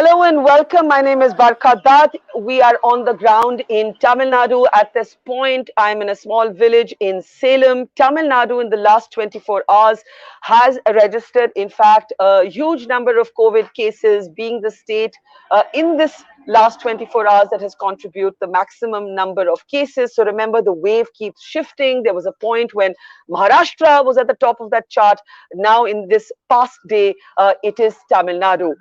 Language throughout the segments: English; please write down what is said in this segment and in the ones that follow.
Hello and welcome. My name is Barka Dutt. We are on the ground in Tamil Nadu. At this point, I'm in a small village in Salem. Tamil Nadu in the last 24 hours has registered, in fact, a huge number of COVID cases, being the state in this last 24 hours that has contributed the maximum number of cases. So remember, the wave keeps shifting. There was a point when Maharashtra was at the top of that chart. Now in this past day, it is Tamil Nadu.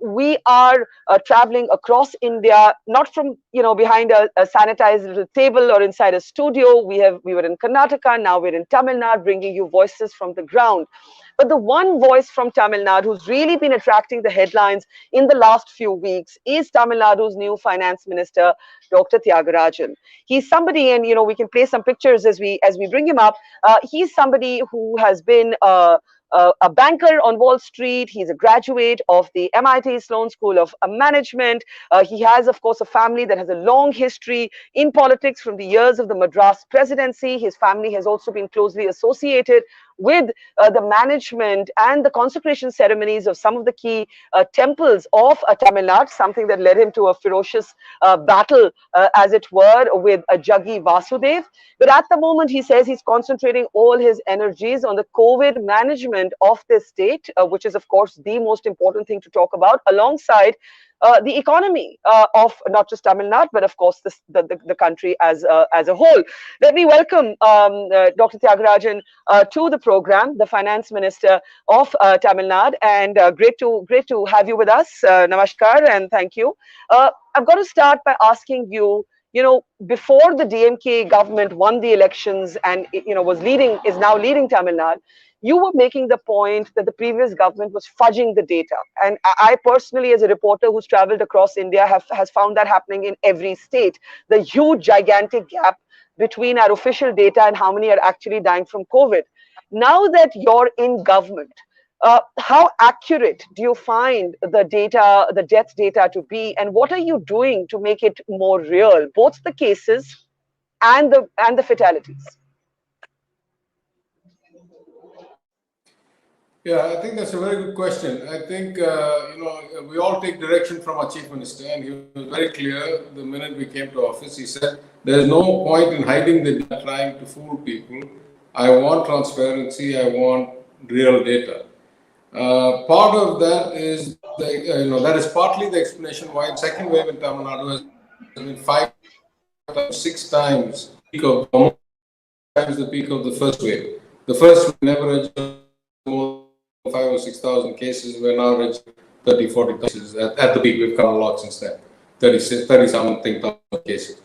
We are traveling across India, not from behind a sanitized little table or inside a studio. We were in Karnataka, now we're in Tamil Nadu, bringing you voices from the ground. But the one voice from Tamil Nadu who's really been attracting the headlines in the last few weeks is Tamil Nadu's new finance minister, Dr. Thiagarajan. He's somebody, and we can play some pictures as we bring him up. He's somebody who has been a banker on Wall Street. He's a graduate of the MIT Sloan School of Management. He has, of course, a family that has a long history in politics from the years of the Madras presidency. His family has also been closely associated with the management and the consecration ceremonies of some of the key temples of Tamil Nadu, something that led him to a ferocious battle, as it were, with Jaggi Vasudev. But at the moment, he says he's concentrating all his energies on the COVID management of this state, which is, of course, the most important thing to talk about, alongside the economy of not just Tamil Nadu, but of course the country as a whole. Let me welcome Dr. Thiagarajan to the program, the Finance Minister of Tamil Nadu, and great to have you with us. Namaskar and thank you. I've got to start by asking you. Before the DMK government won the elections and is now leading Tamil Nadu, you were making the point that the previous government was fudging the data. And I personally, as a reporter who's traveled across India, has found that happening in every state. The huge, gigantic gap between our official data and how many are actually dying from COVID. Now that you're in government, how accurate do you find the data, the death data to be, and what are you doing to make it more real, both the cases and the fatalities? Yeah, I think that's a very good question. I think, we all take direction from our Chief Minister, and he was very clear the minute we came to office. He said, there's no point in hiding the data, trying to fool people. I want transparency. I want real data. Part of that is, that is partly the explanation why the second wave in Tamil Nadu has been 5 times, 6 times the peak of the first wave. The first wave never registered more than 5,000 or 6,000 cases. We're now reaching 30, 40 cases. At the peak, we've come a lot since then, 30-something thousand cases.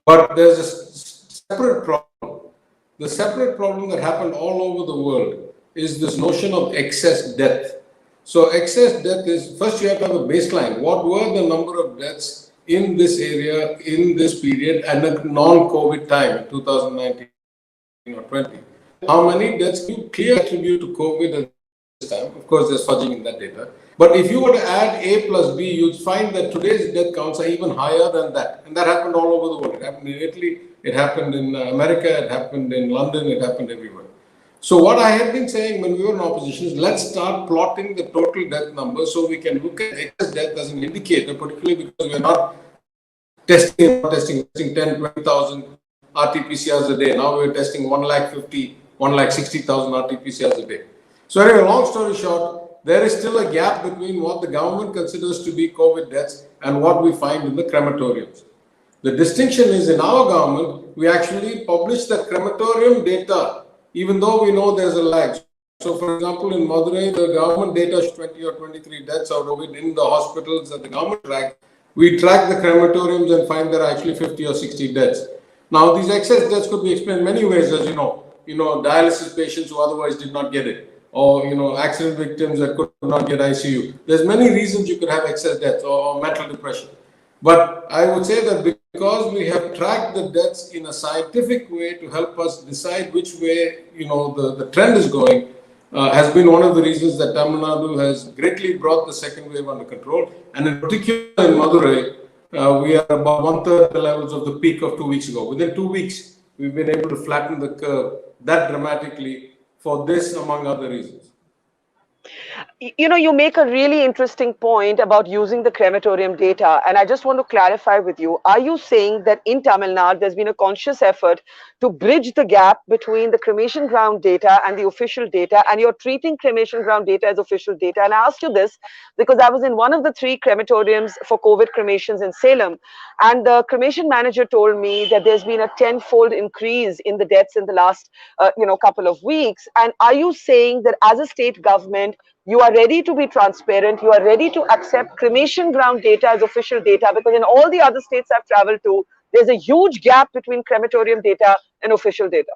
But there's a separate problem. The separate problem that happened all over the world is this notion of excess death. So excess death is, first you have to have a baseline. What were the number of deaths in this area, in this period, and a non-COVID time, 2019 or 20? How many deaths you clearly attribute to COVID at this time? Of course, there's fudging in that data. But if you were to add A plus B, you'd find that today's death counts are even higher than that. And that happened all over the world. It happened in Italy, it happened in America, it happened in London, it happened everywhere. So what I had been saying when we were in opposition is, let's start plotting the total death number so we can look at excess death as an indicator, particularly because we're not testing 10, 20,000 RT-PCRs a day. Now we're testing 160,000 RT-PCRs a day. So anyway, long story short, there is still a gap between what the government considers to be COVID deaths and what we find in the crematoriums. The distinction is, in our government, we actually publish the crematorium data, even though we know there's a lag. So, for example, in Madurai, the government data shows 20 or 23 deaths out of it in the hospitals that the government tracks. We track the crematoriums and find there are actually 50 or 60 deaths. Now, these excess deaths could be explained many ways, as you know, dialysis patients who otherwise did not get it, or, accident victims that could not get ICU. There's many reasons you could have excess deaths or mental depression. But I would say that because we have tracked the deaths in a scientific way to help us decide which way, the trend is going, has been one of the reasons that Tamil Nadu has greatly brought the second wave under control. And in particular in Madurai, we are about 1/3 the levels of the peak of 2 weeks ago. Within 2 weeks, we've been able to flatten the curve that dramatically for this, among other reasons. You make a really interesting point about using the crematorium data, and I just want to clarify with you. Are you saying that in Tamil Nadu, there's been a conscious effort to bridge the gap between the cremation ground data and the official data, and you're treating cremation ground data as official data? And I asked you this because I was in one of the 3 crematoriums for COVID cremations in Salem, and the cremation manager told me that there's been a tenfold increase in the deaths in the last, couple of weeks. And are you saying that as a state government, you are ready to be transparent, you are ready to accept cremation ground data as official data? Because in all the other states I've traveled to, there's a huge gap between crematorium data and official data.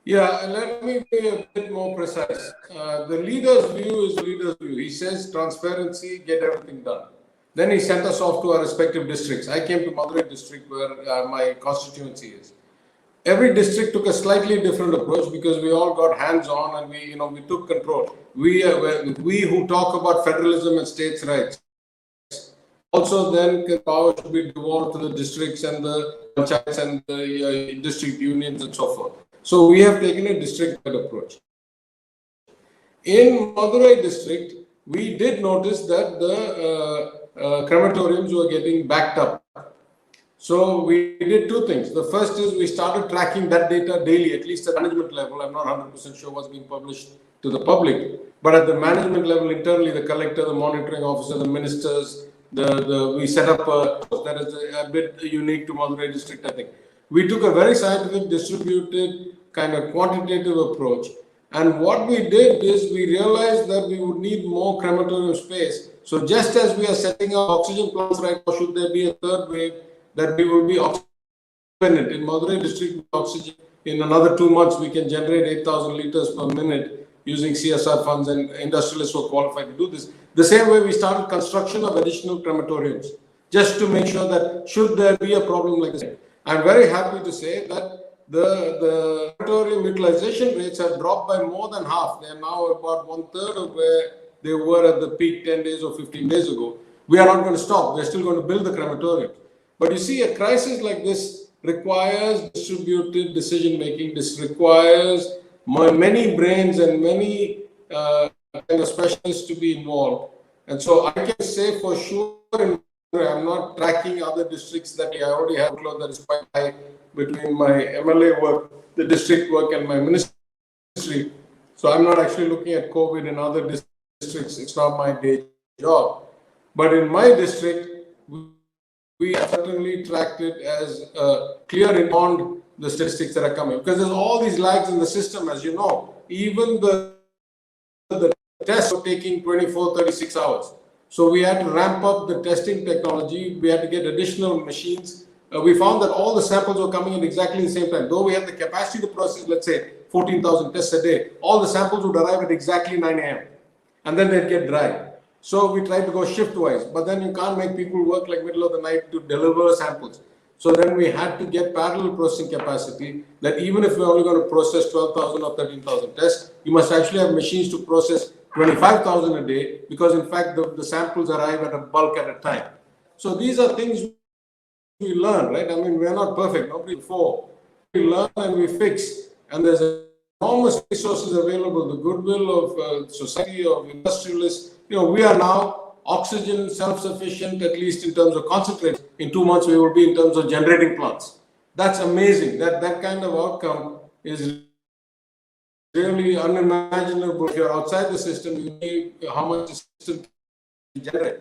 Yeah, and let me be a bit more precise. The leader's view is leader's view. He says transparency, get everything done. Then he sent us off to our respective districts. I came to Madurai district where my constituency is. Every district took a slightly different approach because we all got hands-on and we took control. We who talk about federalism and states' rights also then power should be devolved to the districts and the panchayats and the district unions and so forth. So we have taken a district-wide approach. In Madurai district, we did notice that the crematoriums were getting backed up. So we did 2 things. The first is we started tracking that data daily, at least at management level. I'm not 100% sure what's being published to the public, but at the management level, internally, the collector, the monitoring officer, the ministers, we set up that is a bit unique to Madurai district, I think. We took a very scientific, distributed, kind of quantitative approach. And what we did is we realized that we would need more crematorium space. So just as we are setting up oxygen plants right now, should there be a third wave, that we will be oxygen dependent. In Madurai district, oxygen, in another 2 months, we can generate 8,000 liters per minute using CSR funds, and industrialists who are qualified to do this. The same way we started construction of additional crematoriums, just to make sure that should there be a problem like this. I'm very happy to say that the crematorium utilization rates have dropped by more than half. They are now about 1/3 of where they were at the peak 10 days or 15 days ago. We are not going to stop. We're still going to build the crematorium. But you see, a crisis like this requires distributed decision making. This requires many brains and many kind of specialists to be involved. And so I can say for sure, I'm not tracking other districts that I already have a workload that is quite high between my MLA work, the district work, and my ministry. So I'm not actually looking at COVID in other districts. It's not my day job. But in my district, we certainly tracked it as clear and beyond the statistics that are coming, because there's all these lags in the system, as you know. Even the tests are taking 24, 36 hours. So we had to ramp up the testing technology. We had to get additional machines. We found that all the samples were coming in exactly the same time. Though we had the capacity to process, let's say, 14,000 tests a day, all the samples would arrive at exactly 9 a.m. and then they'd get dry. So we tried to go shift-wise, but then you can't make people work like middle of the night to deliver samples. So then we had to get parallel processing capacity, that even if we're only going to process 12,000 or 13,000 tests, you must actually have machines to process 25,000 a day, because in fact the samples arrive at a bulk at a time. So these are things we learn, right? I mean, we're not perfect, nobody before. We learn and we fix, and there's enormous resources available, the goodwill of society, of industrialists. We are now oxygen self-sufficient, at least in terms of concentrates. In 2 months, we will be in terms of generating plants. That's amazing. That kind of outcome is really unimaginable. If you're outside the system, you know how much the system can generate.